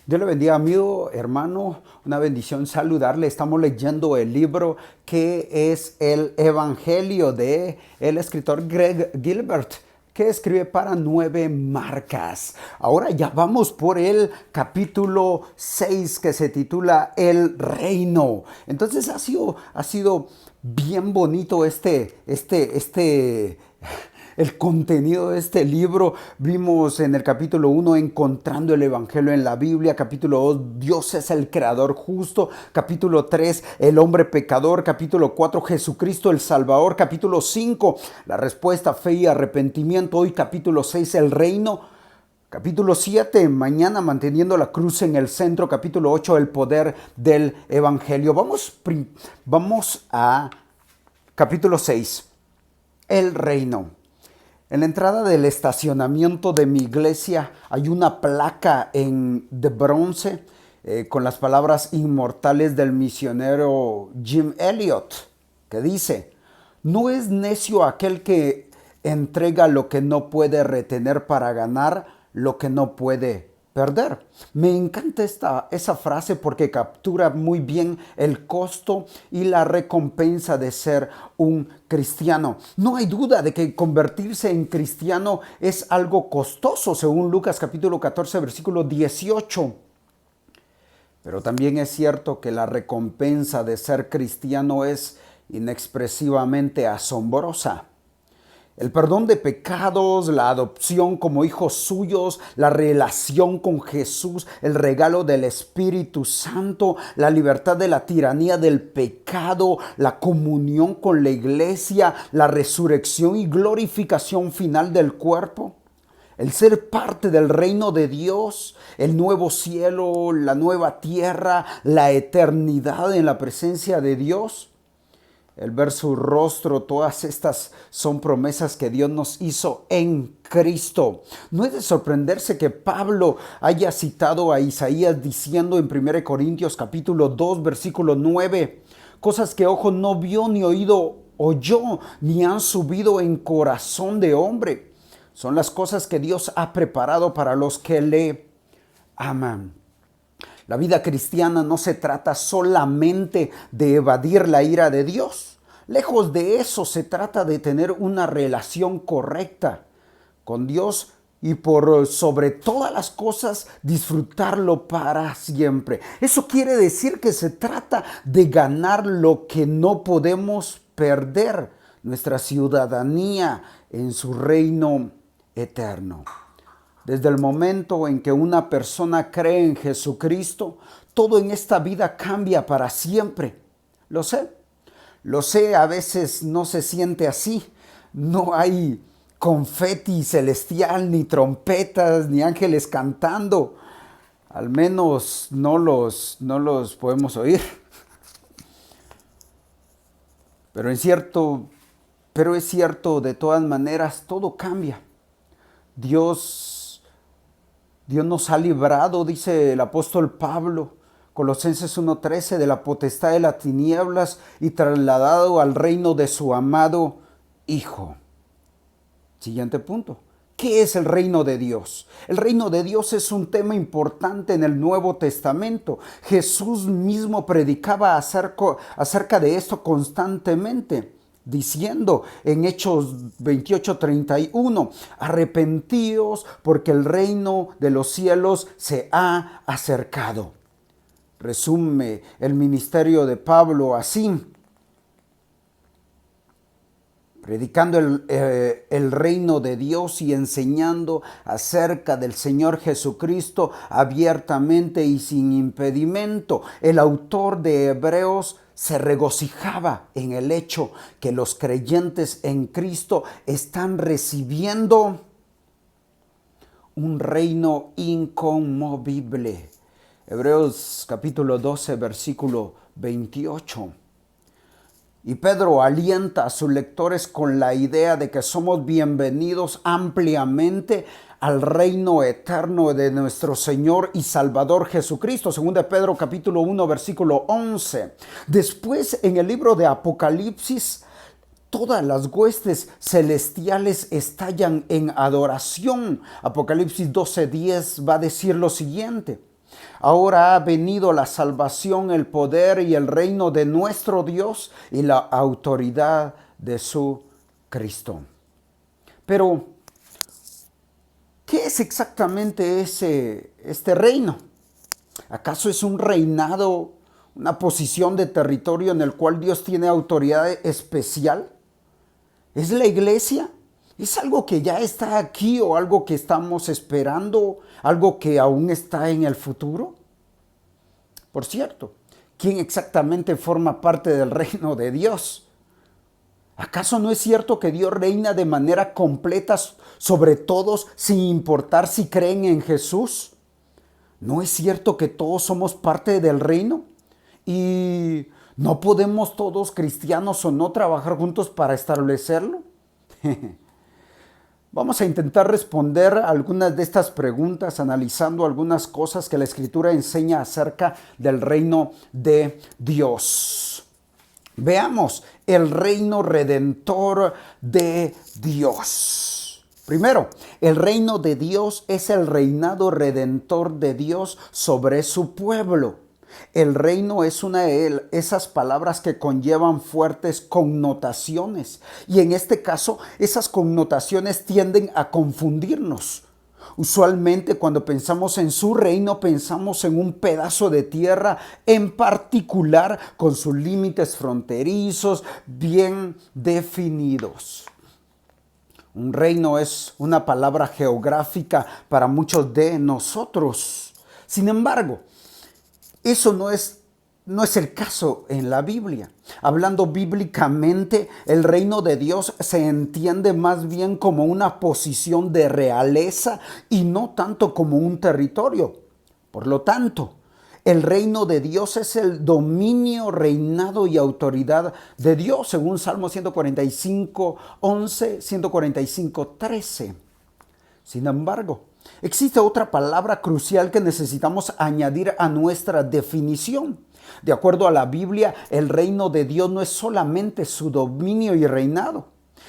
Dios le bendiga, amigo, hermano, una bendición saludarle. Estamos leyendo el libro que es el Evangelio de el escritor Greg Gilbert, que escribe para 9 marcas. Ahora ya vamos por el capítulo 6 que se titula El Reino. Entonces ha sido bien bonito el contenido de este libro. Vimos en el capítulo 1 encontrando el evangelio en la Biblia, capítulo 2 Dios es el creador justo, capítulo 3 el hombre pecador, capítulo 4 Jesucristo el Salvador, capítulo 5 la respuesta, fe y arrepentimiento, hoy capítulo 6 el reino, capítulo 7 mañana manteniendo la cruz en el centro, capítulo 8 el poder del evangelio. Vamos a capítulo 6 el reino. En la entrada del estacionamiento de mi iglesia hay una placa de bronce con las palabras inmortales del misionero Jim Elliot, que dice: no es necio aquel que entrega lo que no puede retener para ganar lo que no puede perder. Me encanta esa frase porque captura muy bien el costo y la recompensa de ser un cristiano. No hay duda de que convertirse en cristiano es algo costoso, según Lucas capítulo 14, versículo 18. Pero también es cierto que la recompensa de ser cristiano es inexpresivamente asombrosa. El perdón de pecados, la adopción como hijos suyos, la relación con Jesús, el regalo del Espíritu Santo, la libertad de la tiranía del pecado, la comunión con la iglesia, la resurrección y glorificación final del cuerpo, el ser parte del reino de Dios, el nuevo cielo, la nueva tierra, la eternidad en la presencia de Dios. El ver su rostro, todas estas son promesas que Dios nos hizo en Cristo. No es de sorprenderse que Pablo haya citado a Isaías diciendo en 1 Corintios capítulo 2 versículo 9, cosas que ojo no vio ni oído oyó, ni han subido en corazón de hombre. Son las cosas que Dios ha preparado para los que le aman. La vida cristiana no se trata solamente de evadir la ira de Dios. Lejos de eso, se trata de tener una relación correcta con Dios y por sobre todas las cosas disfrutarlo para siempre. Eso quiere decir que se trata de ganar lo que no podemos perder, nuestra ciudadanía en su reino eterno. Desde el momento en que una persona cree en Jesucristo, todo en esta vida cambia para siempre. Lo sé, a veces no se siente así. No hay confeti celestial, ni trompetas, ni ángeles cantando. Al menos no los podemos oír. Pero es cierto, de todas maneras, todo cambia. Dios nos ha librado, dice el apóstol Pablo, Colosenses 1:13, de la potestad de las tinieblas y trasladado al reino de su amado Hijo. Siguiente punto. ¿Qué es el reino de Dios? El reino de Dios es un tema importante en el Nuevo Testamento. Jesús mismo predicaba acerca de esto constantemente, diciendo en Hechos 28:31, arrepentíos porque el reino de los cielos se ha acercado. Resume el ministerio de Pablo así: predicando el reino de Dios y enseñando acerca del Señor Jesucristo abiertamente y sin impedimento. El autor de Hebreos se regocijaba en el hecho que los creyentes en Cristo están recibiendo un reino inconmovible. Hebreos capítulo 12, versículo 28. Y Pedro alienta a sus lectores con la idea de que somos bienvenidos ampliamente al reino eterno de nuestro Señor y Salvador Jesucristo. Según de Pedro capítulo 1 versículo 11. Después en el libro de Apocalipsis, todas las huestes celestiales estallan en adoración. Apocalipsis 12:10 va a decir lo siguiente: Ahora ha venido la salvación, el poder y el reino de nuestro Dios y la autoridad de su Cristo. Pero, ¿qué es exactamente este reino? ¿Acaso es un reinado, una posición de territorio en el cual Dios tiene autoridad especial? ¿Es la iglesia? ¿Es algo que ya está aquí o algo que estamos esperando? ¿Algo que aún está en el futuro? Por cierto, ¿quién exactamente forma parte del reino de Dios? ¿Acaso no es cierto que Dios reina de manera completa sobre todos sin importar si creen en Jesús? ¿No es cierto que todos somos parte del reino? ¿Y no podemos todos, cristianos o no, trabajar juntos para establecerlo? Vamos a intentar responder algunas de estas preguntas analizando algunas cosas que la Escritura enseña acerca del reino de Dios. Veamos el reino redentor de Dios. Primero, el reino de Dios es el reinado redentor de Dios sobre su pueblo. El reino es una de esas palabras que conllevan fuertes connotaciones y en este caso esas connotaciones tienden a confundirnos. Usualmente cuando pensamos en su reino pensamos en un pedazo de tierra en particular con sus límites fronterizos bien definidos. Un reino es una palabra geográfica para muchos de nosotros. Sin embargo, eso no es el caso en la Biblia. Hablando bíblicamente, el reino de Dios se entiende más bien como una posición de realeza y no tanto como un territorio. Por lo tanto, el reino de Dios es el dominio, reinado y autoridad de Dios, según Salmo 145:11, 145:13. Sin embargo, existe otra palabra crucial que necesitamos añadir a nuestra definición. De acuerdo a la Biblia, el reino de Dios no es solamente su dominio y reinado,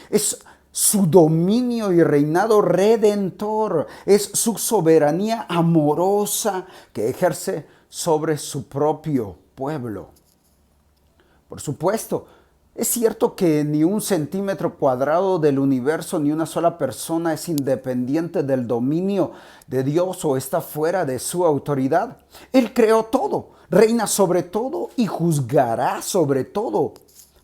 es su dominio y reinado redentor, es su soberanía amorosa que ejerce sobre su propio pueblo. Por supuesto, es cierto que ni un centímetro cuadrado del universo ni una sola persona es independiente del dominio de Dios o está fuera de su autoridad. Él creó todo, reina sobre todo y juzgará sobre todo.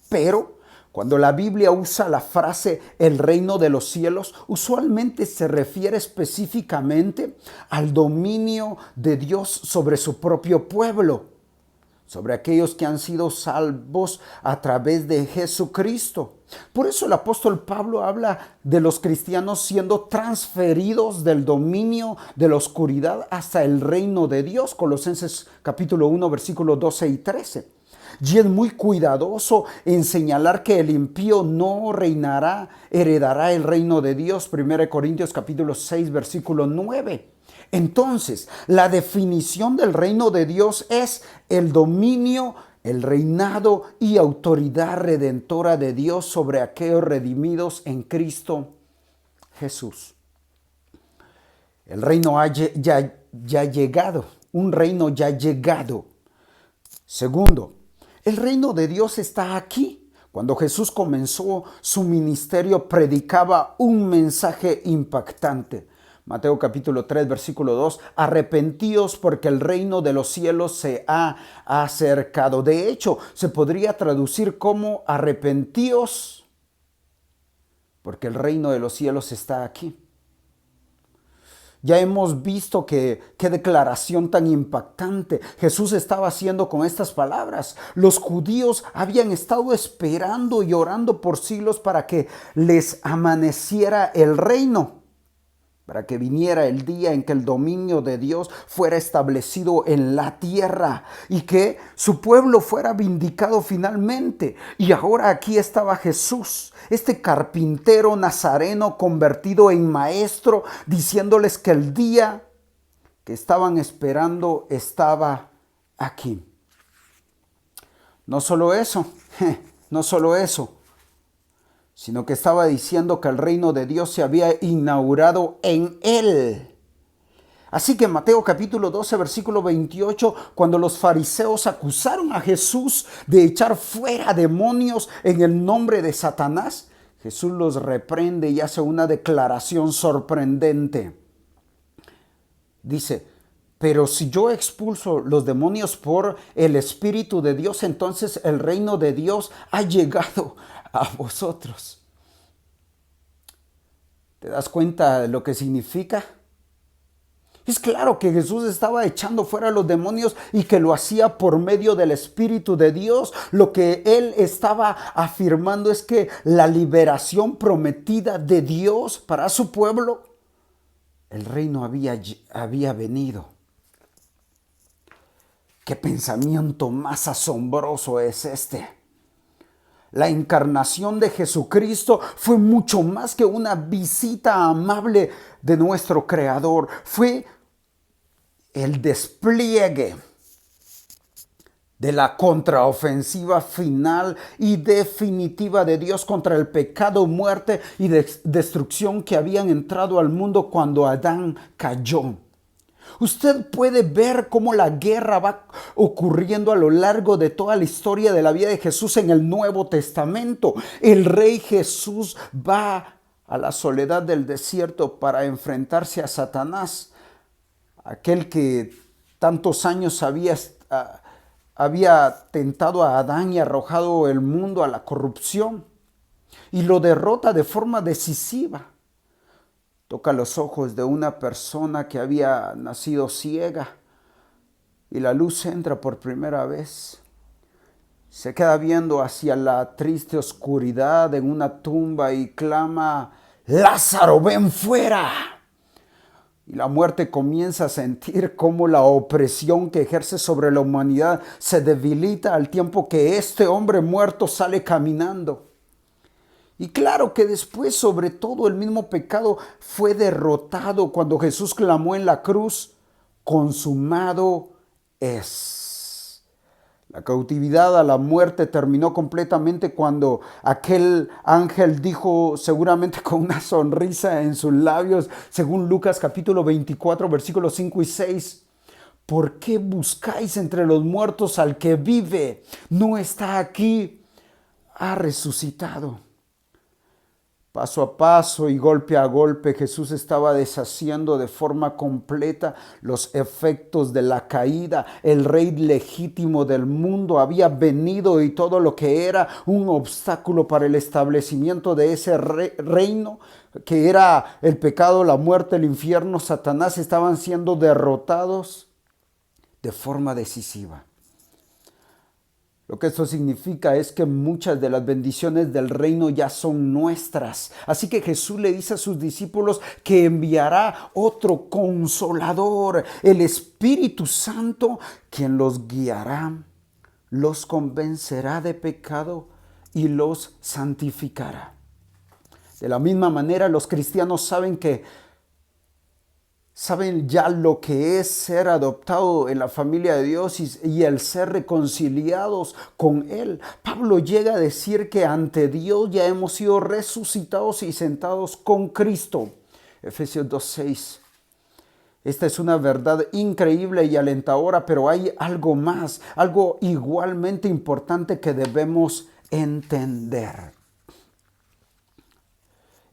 Pero cuando la Biblia usa la frase el reino de los cielos, usualmente se refiere específicamente al dominio de Dios sobre su propio pueblo, sobre aquellos que han sido salvos a través de Jesucristo. Por eso el apóstol Pablo habla de los cristianos siendo transferidos del dominio de la oscuridad hasta el reino de Dios. Colosenses capítulo 1, versículos 12 y 13. Y es muy cuidadoso en señalar que el impío no heredará el reino de Dios. 1 Corintios capítulo 6, versículo 9. Entonces, la definición del reino de Dios es el dominio, el reinado y autoridad redentora de Dios sobre aquellos redimidos en Cristo Jesús. El reino ya llegado, un reino ya llegado. Segundo, el reino de Dios está aquí. Cuando Jesús comenzó su ministerio, predicaba un mensaje impactante. Mateo capítulo 3, versículo 2, arrepentíos porque el reino de los cielos se ha acercado. De hecho, se podría traducir como arrepentíos porque el reino de los cielos está aquí. Ya hemos visto qué declaración tan impactante Jesús estaba haciendo con estas palabras. Los judíos habían estado esperando y orando por siglos para que les amaneciera el reino, para que viniera el día en que el dominio de Dios fuera establecido en la tierra y que su pueblo fuera vindicado finalmente. Y ahora aquí estaba Jesús, este carpintero nazareno convertido en maestro, diciéndoles que el día que estaban esperando estaba aquí. No solo eso, sino que estaba diciendo que el reino de Dios se había inaugurado en Él. Así que en Mateo capítulo 12, versículo 28, cuando los fariseos acusaron a Jesús de echar fuera demonios en el nombre de Satanás, Jesús los reprende y hace una declaración sorprendente. Dice, pero si yo expulso los demonios por el Espíritu de Dios, entonces el reino de Dios ha llegado a vosotros. ¿Te das cuenta de lo que significa? Es claro que Jesús estaba echando fuera los demonios y que lo hacía por medio del Espíritu de Dios. Lo que él estaba afirmando es que la liberación prometida de Dios para su pueblo, el reino había venido. ¿Qué pensamiento más asombroso es este? La encarnación de Jesucristo fue mucho más que una visita amable de nuestro Creador. Fue el despliegue de la contraofensiva final y definitiva de Dios contra el pecado, muerte y destrucción que habían entrado al mundo cuando Adán cayó. Usted puede ver cómo la guerra va ocurriendo a lo largo de toda la historia de la vida de Jesús en el Nuevo Testamento. El Rey Jesús va a la soledad del desierto para enfrentarse a Satanás, aquel que tantos años había tentado a Adán y arrojado el mundo a la corrupción, y lo derrota de forma decisiva. Toca los ojos de una persona que había nacido ciega y la luz entra por primera vez. Se queda viendo hacia la triste oscuridad en una tumba y clama, ¡Lázaro, ven fuera! Y la muerte comienza a sentir cómo la opresión que ejerce sobre la humanidad se debilita al tiempo que este hombre muerto sale caminando. Y claro que después, sobre todo, el mismo pecado fue derrotado cuando Jesús clamó en la cruz, consumado es. La cautividad a la muerte terminó completamente cuando aquel ángel dijo, seguramente con una sonrisa en sus labios, según Lucas capítulo 24, versículos 5 y 6, ¿por qué buscáis entre los muertos al que vive? No está aquí, ha resucitado. Paso a paso y golpe a golpe, Jesús estaba deshaciendo de forma completa los efectos de la caída. El rey legítimo del mundo había venido y todo lo que era un obstáculo para el establecimiento de ese reino, que era el pecado, la muerte, el infierno, Satanás, estaban siendo derrotados de forma decisiva. Lo que esto significa es que muchas de las bendiciones del reino ya son nuestras. Así que Jesús le dice a sus discípulos que enviará otro consolador, el Espíritu Santo, quien los guiará, los convencerá de pecado y los santificará. De la misma manera, los cristianos saben ya lo que es ser adoptado en la familia de Dios y el ser reconciliados con Él. Pablo llega a decir que ante Dios ya hemos sido resucitados y sentados con Cristo. Efesios 2:6. Esta es una verdad increíble y alentadora, pero hay algo más, algo igualmente importante que debemos entender.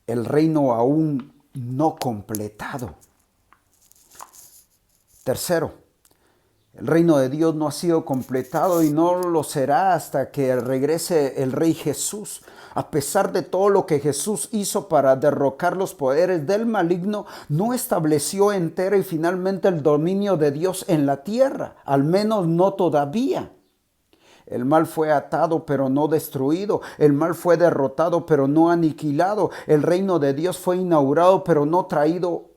El reino aún no completado. Tercero, el reino de Dios no ha sido completado y no lo será hasta que regrese el Rey Jesús. A pesar de todo lo que Jesús hizo para derrocar los poderes del maligno, no estableció entero y finalmente el dominio de Dios en la tierra, al menos no todavía. El mal fue atado, pero no destruido. El mal fue derrotado, pero no aniquilado. El reino de Dios fue inaugurado, pero no traído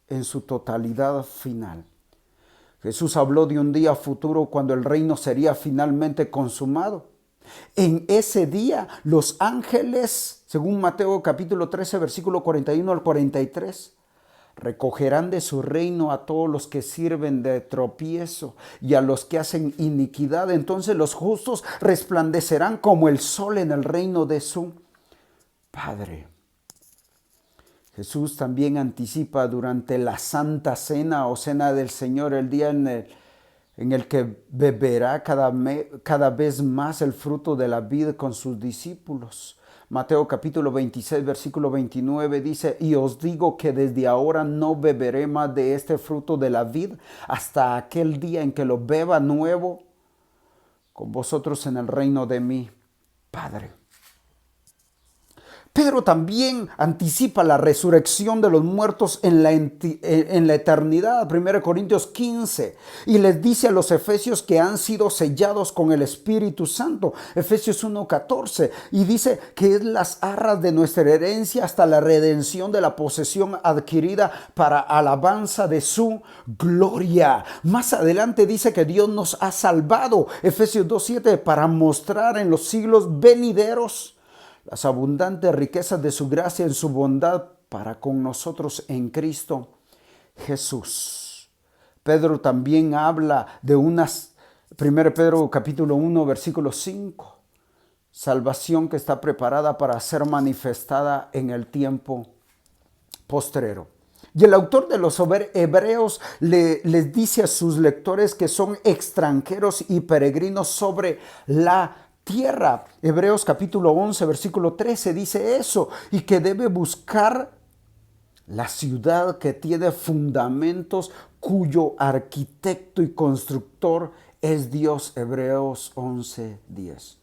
en su totalidad final. Jesús habló de un día futuro cuando el reino sería finalmente consumado. En ese día los ángeles, según Mateo capítulo 13, versículo 41 al 43, recogerán de su reino a todos los que sirven de tropiezo y a los que hacen iniquidad. Entonces los justos resplandecerán como el sol en el reino de su Padre. Jesús también anticipa durante la Santa Cena o Cena del Señor el día en el que beberá cada vez más el fruto de la vid con sus discípulos. Mateo capítulo 26, versículo 29 dice: y os digo que desde ahora no beberé más de este fruto de la vid hasta aquel día en que lo beba nuevo con vosotros en el reino de mi Padre. Pedro también anticipa la resurrección de los muertos en la eternidad, 1 Corintios 15, y les dice a los efesios que han sido sellados con el Espíritu Santo, Efesios 1:14, y dice que es las arras de nuestra herencia hasta la redención de la posesión adquirida para alabanza de su gloria. Más adelante dice que Dios nos ha salvado, Efesios 2:7, para mostrar en los siglos venideros las abundantes riquezas de su gracia en su bondad para con nosotros en Cristo Jesús. Pedro también habla de 1 Pedro capítulo 1 versículo 5. Salvación que está preparada para ser manifestada en el tiempo postrero. Y el autor de los Hebreos les dice a sus lectores que son extranjeros y peregrinos sobre la tierra. Hebreos capítulo 11, versículo 13 dice eso, y que debe buscar la ciudad que tiene fundamentos, cuyo arquitecto y constructor es Dios. Hebreos 11, 10.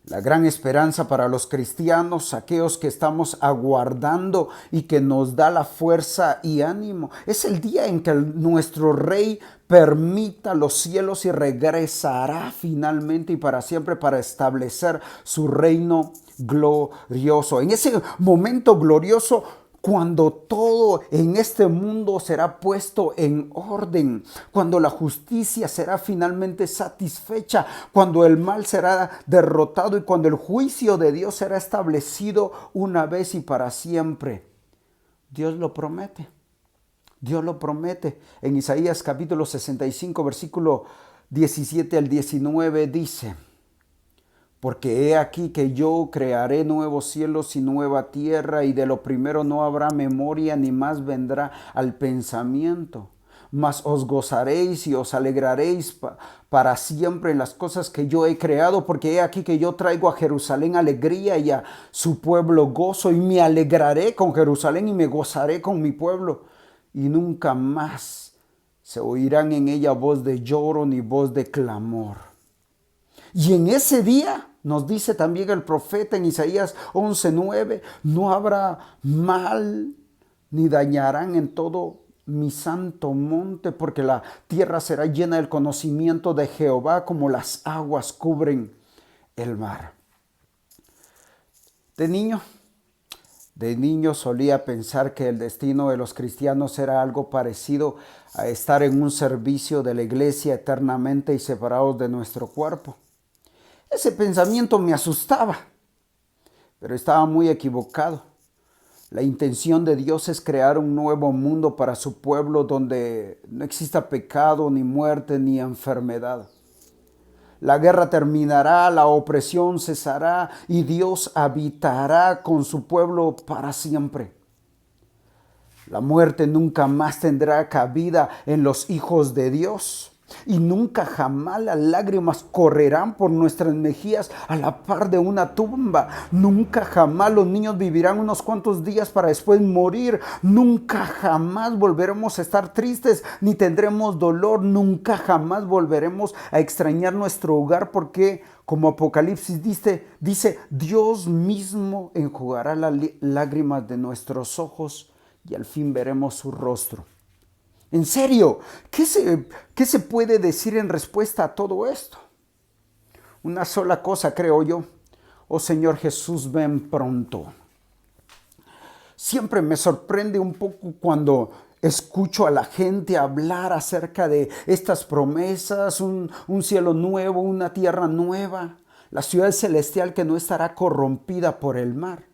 La gran esperanza para los cristianos, aquellos que estamos aguardando y que nos da la fuerza y ánimo, es el día en que nuestro Rey permita los cielos y regresará finalmente y para siempre para establecer su reino glorioso. En ese momento glorioso, cuando todo en este mundo será puesto en orden, cuando la justicia será finalmente satisfecha, cuando el mal será derrotado y cuando el juicio de Dios será establecido una vez y para siempre. Dios lo promete. Dios lo promete. En Isaías capítulo 65, versículo 17 al 19 dice: porque he aquí que yo crearé nuevos cielos y nueva tierra, y de lo primero no habrá memoria, ni más vendrá al pensamiento. Mas os gozaréis y os alegraréis para siempre en las cosas que yo he creado, porque he aquí que yo traigo a Jerusalén alegría y a su pueblo gozo, y me alegraré con Jerusalén y me gozaré con mi pueblo, y nunca más se oirán en ella voz de lloro ni voz de clamor. Y en ese día, nos dice también el profeta en Isaías 11:9, no habrá mal ni dañarán en todo mi santo monte, porque la tierra será llena del conocimiento de Jehová como las aguas cubren el mar. De niño solía pensar que el destino de los cristianos era algo parecido a estar en un servicio de la iglesia eternamente y separados de nuestro cuerpo. Ese pensamiento me asustaba, pero estaba muy equivocado. La intención de Dios es crear un nuevo mundo para su pueblo donde no exista pecado, ni muerte, ni enfermedad. La guerra terminará, la opresión cesará y Dios habitará con su pueblo para siempre. La muerte nunca más tendrá cabida en los hijos de Dios. Y nunca jamás las lágrimas correrán por nuestras mejillas a la par de una tumba. Nunca jamás los niños vivirán unos cuantos días para después morir. Nunca jamás volveremos a estar tristes ni tendremos dolor. Nunca jamás volveremos a extrañar nuestro hogar, porque como Apocalipsis dice, Dios mismo enjugará las lágrimas de nuestros ojos y al fin veremos su rostro. En serio, ¿qué se puede decir en respuesta a todo esto? Una sola cosa, creo yo. Oh Señor Jesús, ven pronto. Siempre me sorprende un poco cuando escucho a la gente hablar acerca de estas promesas, un cielo nuevo, una tierra nueva, la ciudad celestial que no estará corrompida por el mar.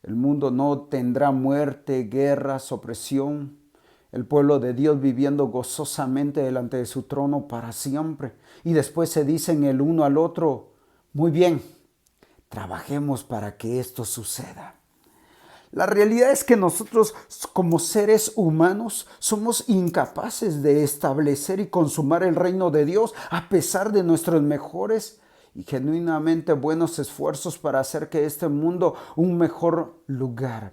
El mundo no tendrá muerte, guerras, opresión. El pueblo de Dios viviendo gozosamente delante de su trono para siempre. Y después se dicen el uno al otro: muy bien, trabajemos para que esto suceda. La realidad es que nosotros como seres humanos somos incapaces de establecer y consumar el reino de Dios a pesar de nuestros mejores y genuinamente buenos esfuerzos para hacer que este mundo un mejor lugar.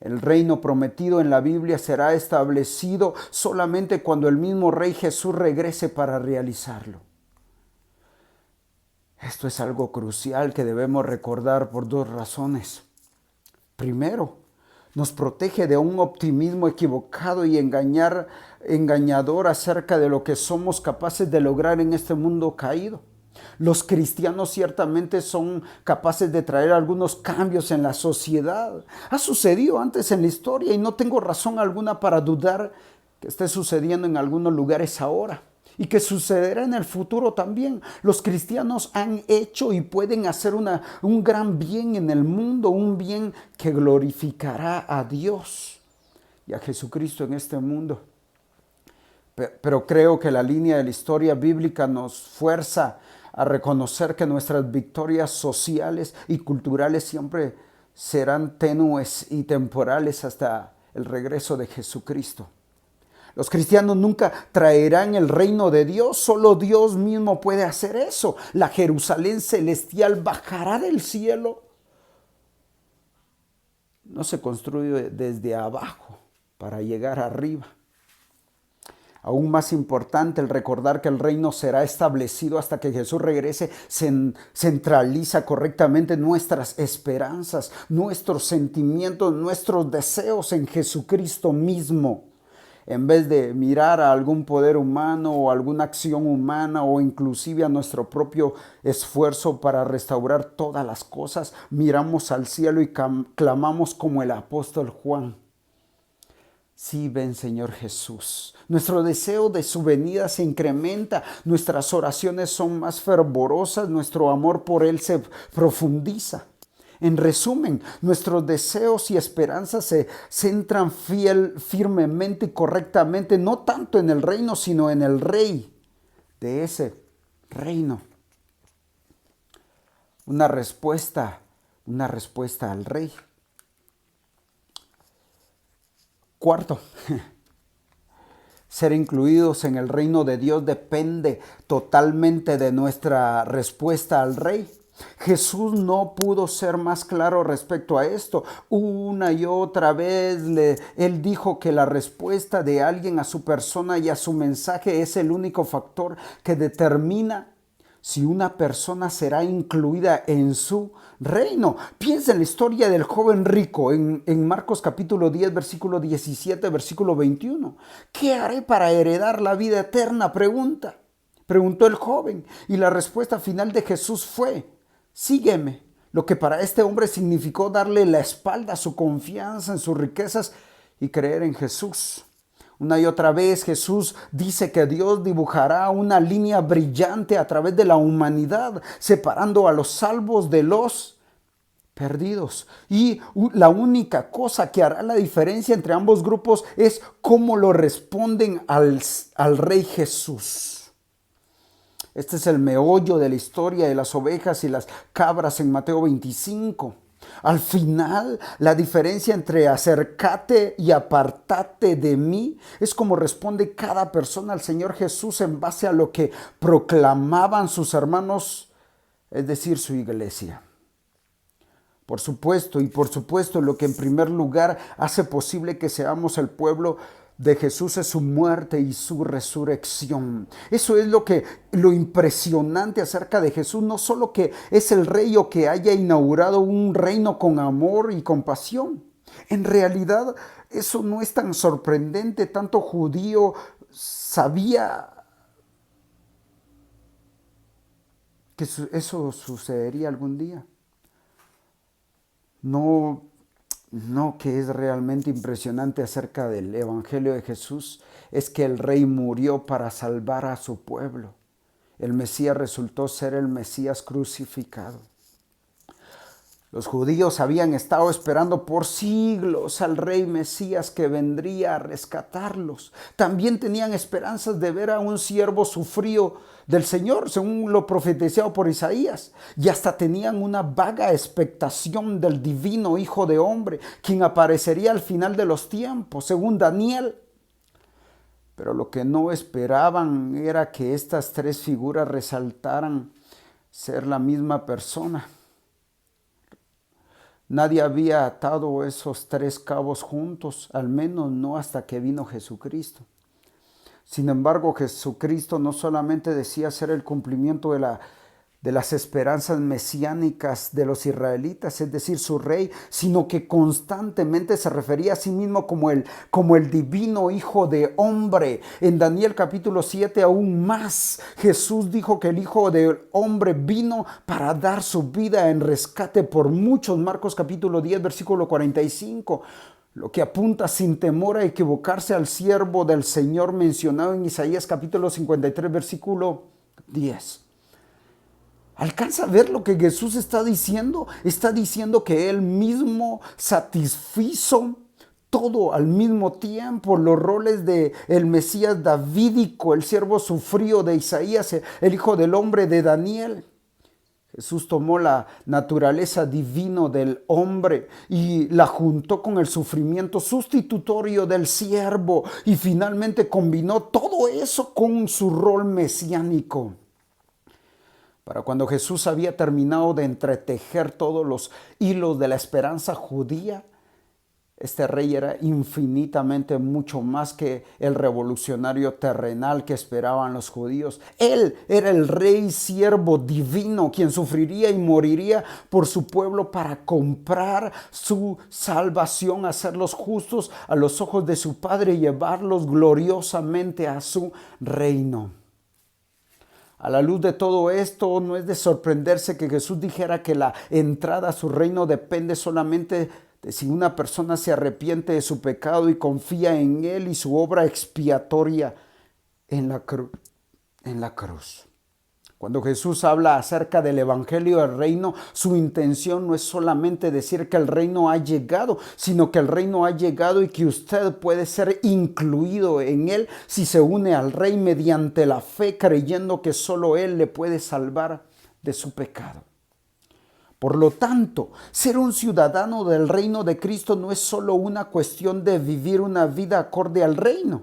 El reino prometido en la Biblia será establecido solamente cuando el mismo Rey Jesús regrese para realizarlo. Esto es algo crucial que debemos recordar por dos razones. Primero, nos protege de un optimismo equivocado y engañador acerca de lo que somos capaces de lograr en este mundo caído. Los cristianos ciertamente son capaces de traer algunos cambios en la sociedad. Ha sucedido antes en la historia y no tengo razón alguna para dudar que esté sucediendo en algunos lugares ahora y que sucederá en el futuro también. Los cristianos han hecho y pueden hacer un gran bien en el mundo, un bien que glorificará a Dios y a Jesucristo en este mundo. Pero creo que la línea de la historia bíblica nos fuerza a reconocer que nuestras victorias sociales y culturales siempre serán tenues y temporales hasta el regreso de Jesucristo. Los cristianos nunca traerán el reino de Dios, solo Dios mismo puede hacer eso. La Jerusalén celestial bajará del cielo. No se construye desde abajo para llegar arriba. Aún más importante, el recordar que el reino será establecido hasta que Jesús regrese, centraliza correctamente nuestras esperanzas, nuestros sentimientos, nuestros deseos en Jesucristo mismo. En vez de mirar a algún poder humano o alguna acción humana o inclusive a nuestro propio esfuerzo para restaurar todas las cosas, miramos al cielo y clamamos como el apóstol Juan. Sí, ven Señor Jesús. Nuestro deseo de su venida se incrementa, nuestras oraciones son más fervorosas, nuestro amor por Él se profundiza. En resumen, nuestros deseos y esperanzas se centran firmemente y correctamente, no tanto en el reino, sino en el Rey de ese reino. Una respuesta al Rey. Cuarto, ser incluidos en el reino de Dios depende totalmente de nuestra respuesta al Rey. Jesús no pudo ser más claro respecto a esto. Una y otra vez Él dijo que la respuesta de alguien a su persona y a su mensaje es el único factor que determina si una persona será incluida en su reino. Piensa en la historia del joven rico en Marcos capítulo 10, versículo 17, versículo 21. ¿Qué haré para heredar la vida eterna? Preguntó el joven. Y la respuesta final de Jesús fue: sígueme. Lo que para este hombre significó darle la espalda a su confianza en sus riquezas y creer en Jesús. Una y otra vez Jesús dice que Dios dibujará una línea brillante a través de la humanidad, separando a los salvos de los perdidos. Y la única cosa que hará la diferencia entre ambos grupos es cómo lo responden al Rey Jesús. Este es el meollo de la historia de las ovejas y las cabras en Mateo 25. Al final, la diferencia entre acercate y apartate de mí es como responde cada persona al Señor Jesús en base a lo que proclamaban sus hermanos, es decir, su iglesia. Por supuesto, lo que en primer lugar hace posible que seamos el pueblo de Jesús es su muerte y su resurrección. Eso es lo impresionante acerca de Jesús, no solo que es el rey o que haya inaugurado un reino con amor y compasión. En realidad, eso no es tan sorprendente. Tanto judío sabía que eso sucedería algún día. No, que es realmente impresionante acerca del Evangelio de Jesús es que el Rey murió para salvar a su pueblo. El Mesías resultó ser el Mesías crucificado. Los judíos habían estado esperando por siglos al rey Mesías que vendría a rescatarlos. También tenían esperanzas de ver a un siervo sufrido del Señor, según lo profetizado por Isaías. Y hasta tenían una vaga expectación del divino Hijo de Hombre, quien aparecería al final de los tiempos, según Daniel. Pero lo que no esperaban era que estas tres figuras resaltaran ser la misma persona. Nadie había atado esos tres cabos juntos, al menos no hasta que vino Jesucristo. Sin embargo, Jesucristo no solamente decía ser el cumplimiento de las esperanzas mesiánicas de los israelitas, es decir, su rey, sino que constantemente se refería a sí mismo como el divino Hijo de Hombre. En Daniel capítulo 7 aún más, Jesús dijo que el Hijo del Hombre vino para dar su vida en rescate por muchos. Marcos capítulo 10, versículo 45. Lo que apunta sin temor a equivocarse al siervo del Señor mencionado en Isaías capítulo 53, versículo 10. ¿Alcanza a ver lo que Jesús está diciendo? Está diciendo que Él mismo satisfizo todo al mismo tiempo. Los roles de el Mesías davídico, el siervo sufrido de Isaías, el Hijo del Hombre de Daniel. Jesús tomó la naturaleza divina del hombre y la juntó con el sufrimiento sustitutorio del siervo y finalmente combinó todo eso con su rol mesiánico. Para cuando Jesús había terminado de entretejer todos los hilos de la esperanza judía, este rey era infinitamente mucho más que el revolucionario terrenal que esperaban los judíos. Él era el rey siervo divino, quien sufriría y moriría por su pueblo para comprar su salvación, hacerlos justos a los ojos de su Padre y llevarlos gloriosamente a su reino. A la luz de todo esto, no es de sorprenderse que Jesús dijera que la entrada a su reino depende solamente de si una persona se arrepiente de su pecado y confía en Él y su obra expiatoria en la cruz. Cuando Jesús habla acerca del evangelio del reino, su intención no es solamente decir que el reino ha llegado, sino que el reino ha llegado y que usted puede ser incluido en él si se une al rey mediante la fe, creyendo que solo Él le puede salvar de su pecado. Por lo tanto, ser un ciudadano del reino de Cristo no es solo una cuestión de vivir una vida acorde al reino,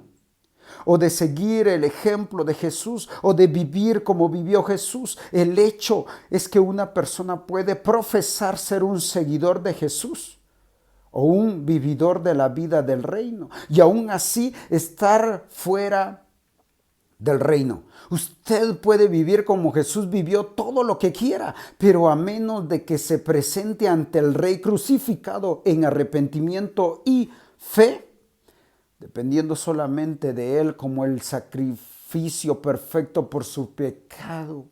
o de seguir el ejemplo de Jesús, o de vivir como vivió Jesús. El hecho es que una persona puede profesar ser un seguidor de Jesús, o un vividor de la vida del reino, y aún así estar fuera del reino. Usted puede vivir como Jesús vivió todo lo que quiera, pero a menos de que se presente ante el Rey crucificado en arrepentimiento y fe, dependiendo solamente de Él como el sacrificio perfecto por su pecado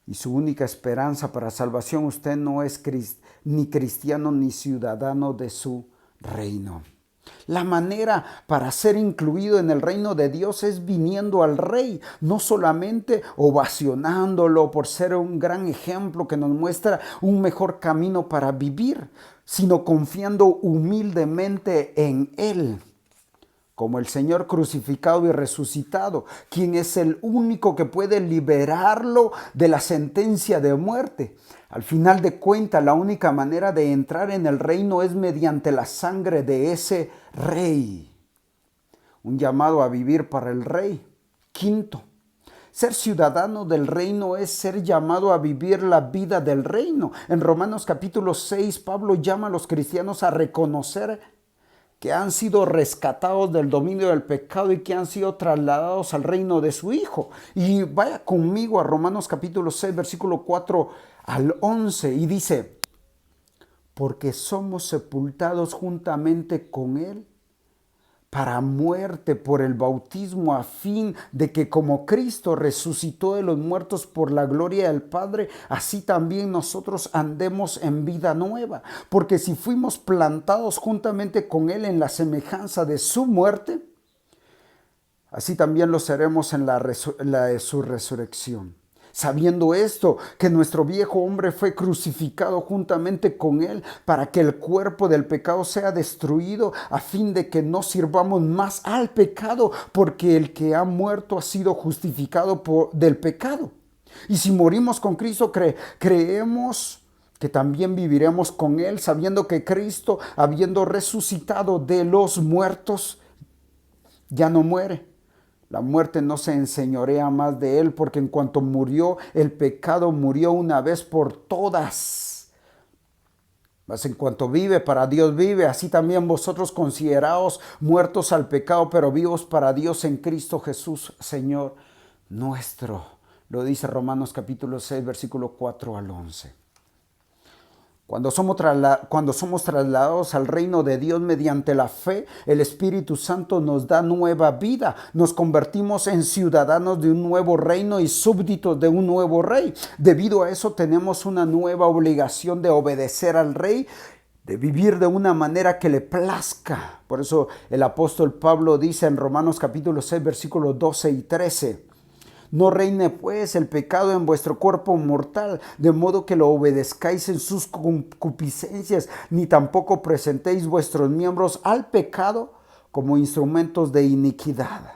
y su única esperanza para salvación, usted no es ni cristiano ni ciudadano de su reino. La manera para ser incluido en el reino de Dios es viniendo al Rey, no solamente ovacionándolo por ser un gran ejemplo que nos muestra un mejor camino para vivir, sino confiando humildemente en Él, como el Señor crucificado y resucitado, quien es el único que puede liberarlo de la sentencia de muerte. Al final de cuentas, la única manera de entrar en el reino es mediante la sangre de ese rey. Un llamado a vivir para el rey. Quinto, ser ciudadano del reino es ser llamado a vivir la vida del reino. En Romanos capítulo 6, Pablo llama a los cristianos a reconocer que han sido rescatados del dominio del pecado y que han sido trasladados al reino de su Hijo. Y vaya conmigo a Romanos capítulo 6, versículo 4 al 11, y dice: porque somos sepultados juntamente con Él para muerte por el bautismo, a fin de que como Cristo resucitó de los muertos por la gloria del Padre, así también nosotros andemos en vida nueva. Porque si fuimos plantados juntamente con Él en la semejanza de su muerte, así también lo seremos en la de su resurrección. Sabiendo esto, que nuestro viejo hombre fue crucificado juntamente con él para que el cuerpo del pecado sea destruido, a fin de que no sirvamos más al pecado, porque el que ha muerto ha sido justificado del pecado. Y si morimos con Cristo, creemos que también viviremos con él, sabiendo que Cristo, habiendo resucitado de los muertos, ya no muere. La muerte no se enseñorea más de él, porque en cuanto murió, el pecado murió una vez por todas. Mas en cuanto vive, para Dios vive. Así también vosotros consideraos muertos al pecado, pero vivos para Dios en Cristo Jesús, Señor nuestro. Lo dice Romanos capítulo 6, versículo 4 al 11. Cuando somos trasladados al reino de Dios mediante la fe, el Espíritu Santo nos da nueva vida. Nos convertimos en ciudadanos de un nuevo reino y súbditos de un nuevo rey. Debido a eso tenemos una nueva obligación de obedecer al rey, de vivir de una manera que le plazca. Por eso el apóstol Pablo dice en Romanos capítulo 6, versículos 12 y 13. No reine pues el pecado en vuestro cuerpo mortal, de modo que lo obedezcáis en sus concupiscencias, ni tampoco presentéis vuestros miembros al pecado como instrumentos de iniquidad,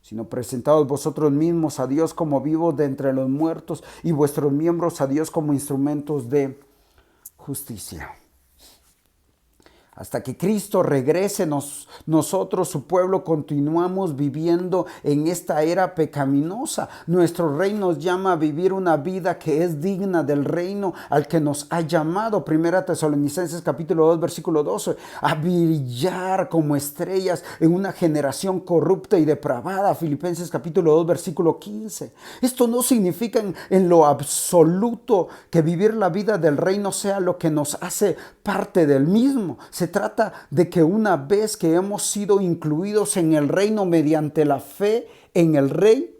sino presentaos vosotros mismos a Dios como vivos de entre los muertos, y vuestros miembros a Dios como instrumentos de justicia. Hasta que Cristo regrese, nosotros, su pueblo, continuamos viviendo en esta era pecaminosa. Nuestro rey nos llama a vivir una vida que es digna del reino al que nos ha llamado. Primera Tesalonicenses capítulo 2, versículo 12. A brillar como estrellas en una generación corrupta y depravada. Filipenses capítulo 2, versículo 15. Esto no significa en lo absoluto que vivir la vida del reino sea lo que nos hace parte del mismo. Se trata de que una vez que hemos sido incluidos en el reino mediante la fe en el Rey,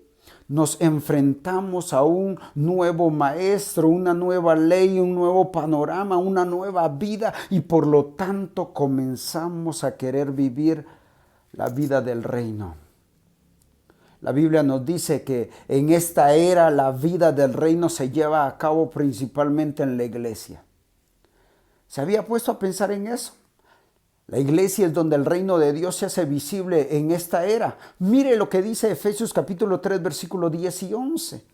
nos enfrentamos a un nuevo maestro, una nueva ley, un nuevo panorama, una nueva vida, y por lo tanto comenzamos a querer vivir la vida del reino. La Biblia nos dice que en esta era la vida del reino se lleva a cabo principalmente en la iglesia. ¿Se había puesto a pensar en eso? La iglesia es donde el reino de Dios se hace visible en esta era. Mire lo que dice Efesios capítulo 3, versículos 10 y 11.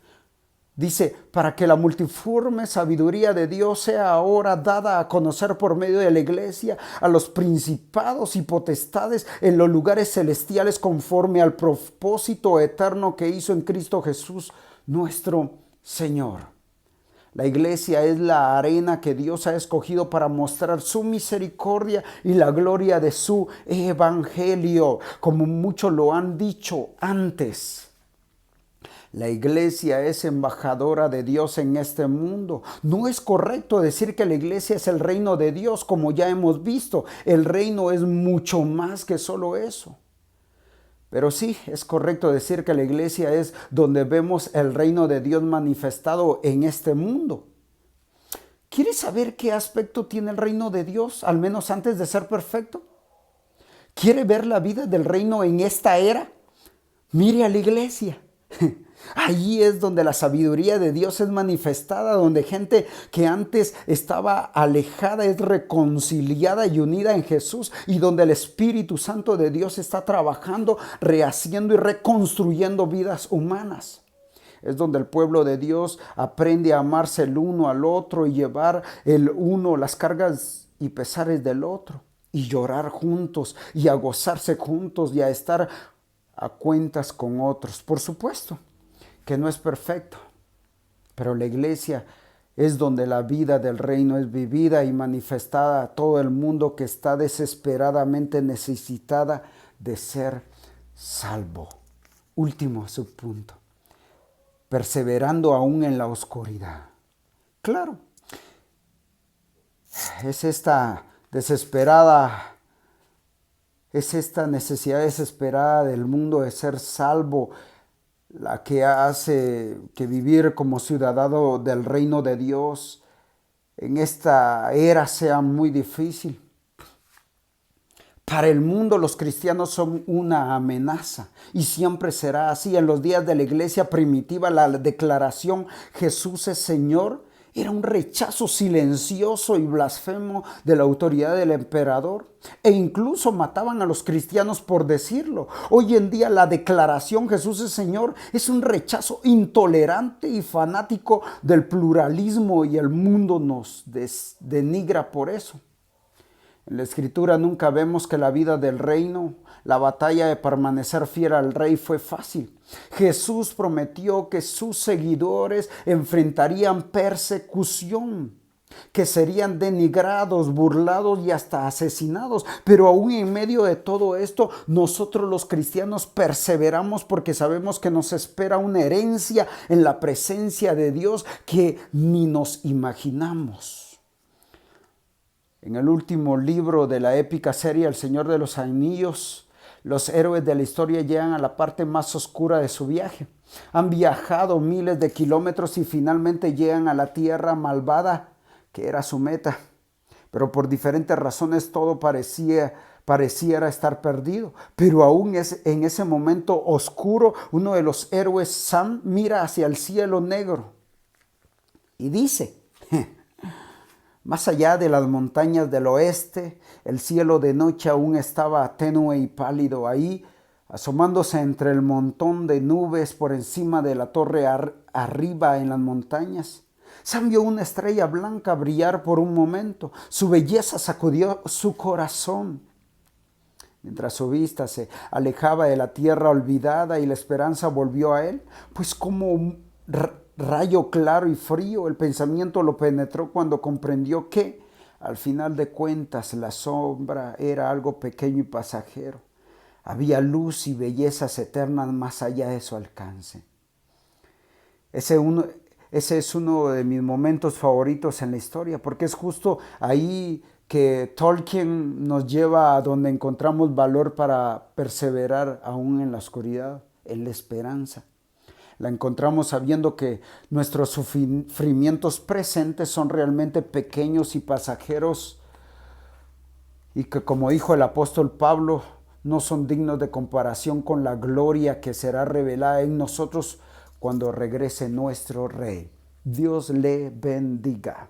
Dice, para que la multiforme sabiduría de Dios sea ahora dada a conocer por medio de la iglesia a los principados y potestades en los lugares celestiales conforme al propósito eterno que hizo en Cristo Jesús nuestro Señor. La iglesia es la arena que Dios ha escogido para mostrar su misericordia y la gloria de su evangelio, como muchos lo han dicho antes. La iglesia es embajadora de Dios en este mundo. No es correcto decir que la iglesia es el reino de Dios, como ya hemos visto. El reino es mucho más que solo eso. Pero sí, es correcto decir que la iglesia es donde vemos el reino de Dios manifestado en este mundo. ¿Quieres saber qué aspecto tiene el reino de Dios, al menos antes de ser perfecto? ¿Quiere ver la vida del reino en esta era? Mire a la iglesia. Allí es donde la sabiduría de Dios es manifestada, donde gente que antes estaba alejada es reconciliada y unida en Jesús, y donde el Espíritu Santo de Dios está trabajando, rehaciendo y reconstruyendo vidas humanas. Es donde el pueblo de Dios aprende a amarse el uno al otro y llevar el uno las cargas y pesares del otro, y llorar juntos y a gozarse juntos y a estar a cuentas con otros. Por supuesto que no es perfecto, pero la iglesia es donde la vida del reino es vivida y manifestada a todo el mundo que está desesperadamente necesitada de ser salvo. Último subpunto, perseverando aún en la oscuridad. Claro, es esta necesidad desesperada del mundo de ser salvo la que hace que vivir como ciudadano del reino de Dios en esta era sea muy difícil. Para el mundo los cristianos son una amenaza y siempre será así. En los días de la iglesia primitiva, la declaración Jesús es Señor era un rechazo silencioso y blasfemo de la autoridad del emperador, e incluso mataban a los cristianos por decirlo. Hoy en día la declaración Jesús es Señor es un rechazo intolerante y fanático del pluralismo, y el mundo nos denigra por eso. En la Escritura nunca vemos que la vida del reino, la batalla de permanecer fiel al rey fue fácil. Jesús prometió que sus seguidores enfrentarían persecución, que serían denigrados, burlados y hasta asesinados. Pero aún en medio de todo esto, nosotros los cristianos perseveramos porque sabemos que nos espera una herencia en la presencia de Dios que ni nos imaginamos. En el último libro de la épica serie El Señor de los Anillos, los héroes de la historia llegan a la parte más oscura de su viaje. Han viajado miles de kilómetros y finalmente llegan a la tierra malvada, que era su meta. Pero por diferentes razones todo pareciera estar perdido. Pero aún en ese momento oscuro, uno de los héroes, Sam, mira hacia el cielo negro y dice: más allá de las montañas del oeste, el cielo de noche aún estaba tenue y pálido. Ahí, asomándose entre el montón de nubes por encima de la torre arriba en las montañas, Sam vio una estrella blanca brillar por un momento. Su belleza sacudió su corazón. Mientras su vista se alejaba de la tierra olvidada y la esperanza volvió a él, pues como un rayo claro y frío, el pensamiento lo penetró cuando comprendió que, al final de cuentas, la sombra era algo pequeño y pasajero. Había luz y bellezas eternas más allá de su alcance. Ese es uno de mis momentos favoritos en la historia, porque es justo ahí que Tolkien nos lleva a donde encontramos valor para perseverar aún en la oscuridad, en la esperanza. La encontramos sabiendo que nuestros sufrimientos presentes son realmente pequeños y pasajeros, y que, como dijo el apóstol Pablo, no son dignos de comparación con la gloria que será revelada en nosotros cuando regrese nuestro Rey. Dios le bendiga.